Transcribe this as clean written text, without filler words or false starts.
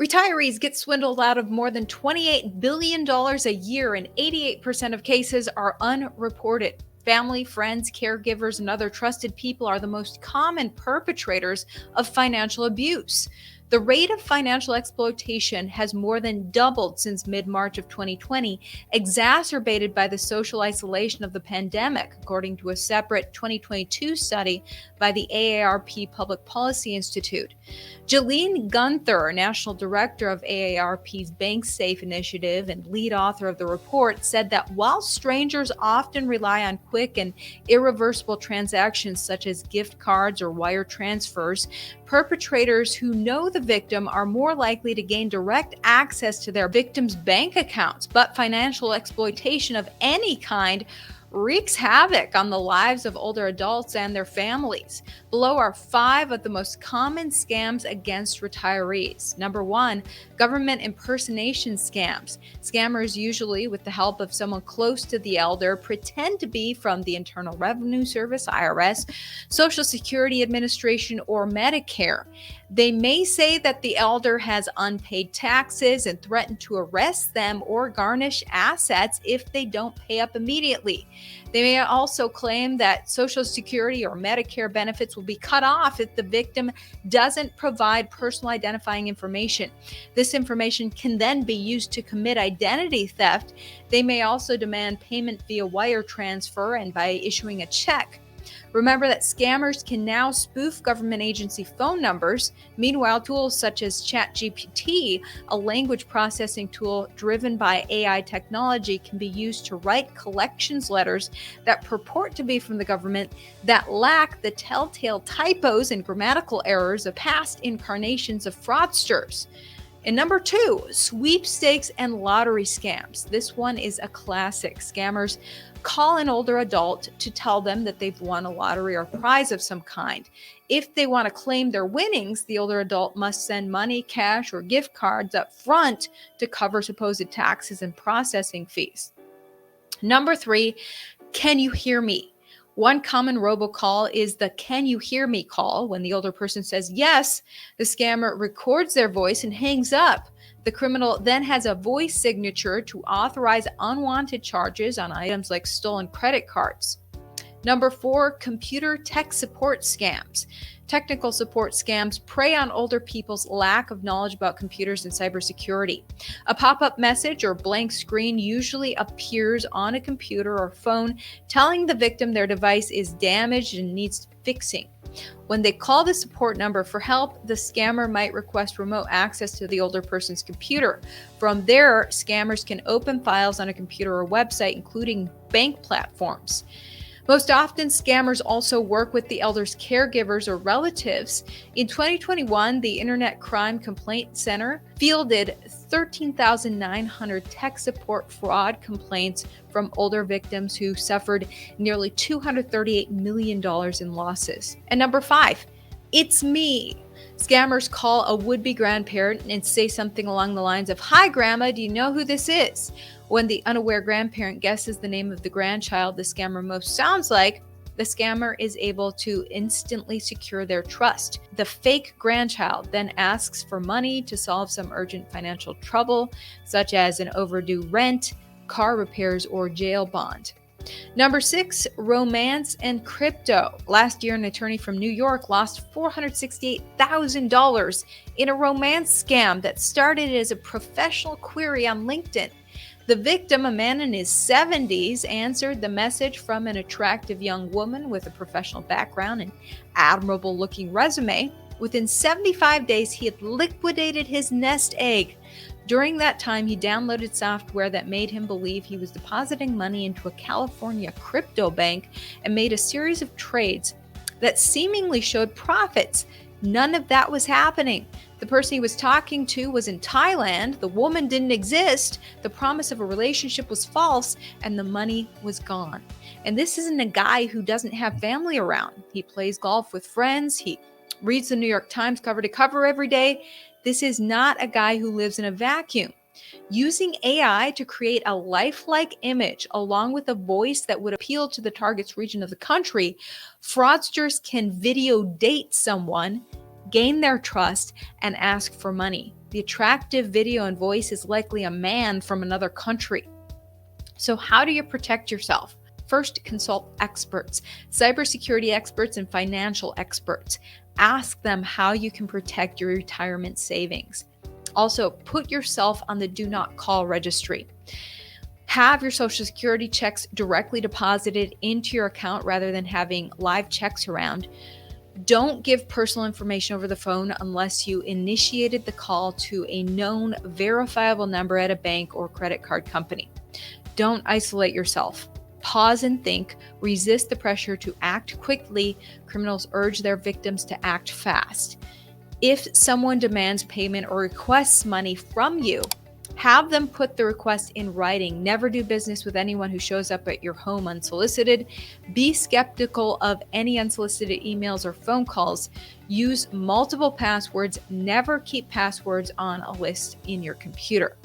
Retirees get swindled out of more than $28 billion a year, and 88% of cases are unreported. Family, friends, caregivers, and other trusted people are the most common perpetrators of financial abuse. The rate of financial exploitation has more than doubled since mid-March of 2020, exacerbated by the social isolation of the pandemic, according to a separate 2022 study by the AARP Public Policy Institute. Jilenne Gunther, National Director of AARP's BankSafe initiative and lead author of the report, said that while strangers often rely on quick and irreversible transactions such as gift cards or wire transfers, perpetrators who know the victim are more likely to gain direct access to their victim's bank accounts. But financial exploitation of any kind wreaks havoc on the lives of older adults and their families. Below are 5 of the most common scams against retirees. Number 1, government impersonation scams. Scammers, usually with the help of someone close to the elder, pretend to be from the Internal Revenue Service, IRS, Social Security Administration, or Medicare. They may say that the elder has unpaid taxes and threaten to arrest them or garnish assets if they don't pay up immediately. They may also claim that Social Security or Medicare benefits will be cut off if the victim doesn't provide personal identifying information. This information can then be used to commit identity theft. They may also demand payment via wire transfer and by issuing a check. Remember that scammers can now spoof government agency phone numbers. Meanwhile, tools such as ChatGPT, a language processing tool driven by AI technology, can be used to write collections letters that purport to be from the government that lack the telltale typos and grammatical errors of past incarnations of fraudsters. And number 2, sweepstakes and lottery scams. This one is a classic. Scammers call an older adult to tell them that they've won a lottery or prize of some kind. If they want to claim their winnings, the older adult must send money, cash, or gift cards up front to cover supposed taxes and processing fees. Number 3, can you hear me? One common robocall is the "can you hear me" call. When the older person says yes, the scammer records their voice and hangs up. The criminal then has a voice signature to authorize unwanted charges on items like stolen credit cards. Number 4, computer tech support scams. Technical support scams prey on older people's lack of knowledge about computers and cybersecurity. A pop-up message or blank screen usually appears on a computer or phone telling the victim their device is damaged and needs fixing. When they call the support number for help, the scammer might request remote access to the older person's computer. From there, scammers can open files on a computer or website, including bank platforms. Most often, scammers also work with the elder's caregivers or relatives. In 2021, the Internet Crime Complaint Center fielded 13,900 tech support fraud complaints from older victims who suffered nearly $238 million in losses. And number 5, it's me. Scammers call a would-be grandparent and say something along the lines of, "Hi, Grandma, do you know who this is?" When the unaware grandparent guesses the name of the grandchild the scammer most sounds like, the scammer is able to instantly secure their trust. The fake grandchild then asks for money to solve some urgent financial trouble, such as an overdue rent, car repairs, or jail bond. Number 6, romance and crypto. Last year, an attorney from New York lost $468,000 in a romance scam that started as a professional query on LinkedIn. The victim, a man in his 70s, answered the message from an attractive young woman with a professional background and admirable-looking resume. Within 75 days, he had liquidated his nest egg. During that time, he downloaded software that made him believe he was depositing money into a California crypto bank and made a series of trades that seemingly showed profits. None of that was happening. The person he was talking to was in Thailand, the woman didn't exist, the promise of a relationship was false, and the money was gone. And this isn't a guy who doesn't have family around. He plays golf with friends, he reads the New York Times cover to cover every day. This is not a guy who lives in a vacuum. Using AI to create a lifelike image along with a voice that would appeal to the target's region of the country, fraudsters can video date someone, Gain their trust and ask for money. The attractive video and voice is likely a man from another country. So how do you protect yourself? First, consult experts, cybersecurity experts and financial experts. Ask them how you can protect your retirement savings. Also, put yourself on the do not call registry. Have your Social Security checks directly deposited into your account rather than having live checks around. Don't give personal information over the phone unless you initiated the call to a known verifiable number at a bank or credit card company. Don't isolate yourself. Pause and think. Resist the pressure to act quickly. Criminals urge their victims to act fast. If someone demands payment or requests money from you, have them put the request in writing. Never do business with anyone who shows up at your home unsolicited. Be skeptical of any unsolicited emails or phone calls. Use multiple passwords. Never keep passwords on a list in your computer.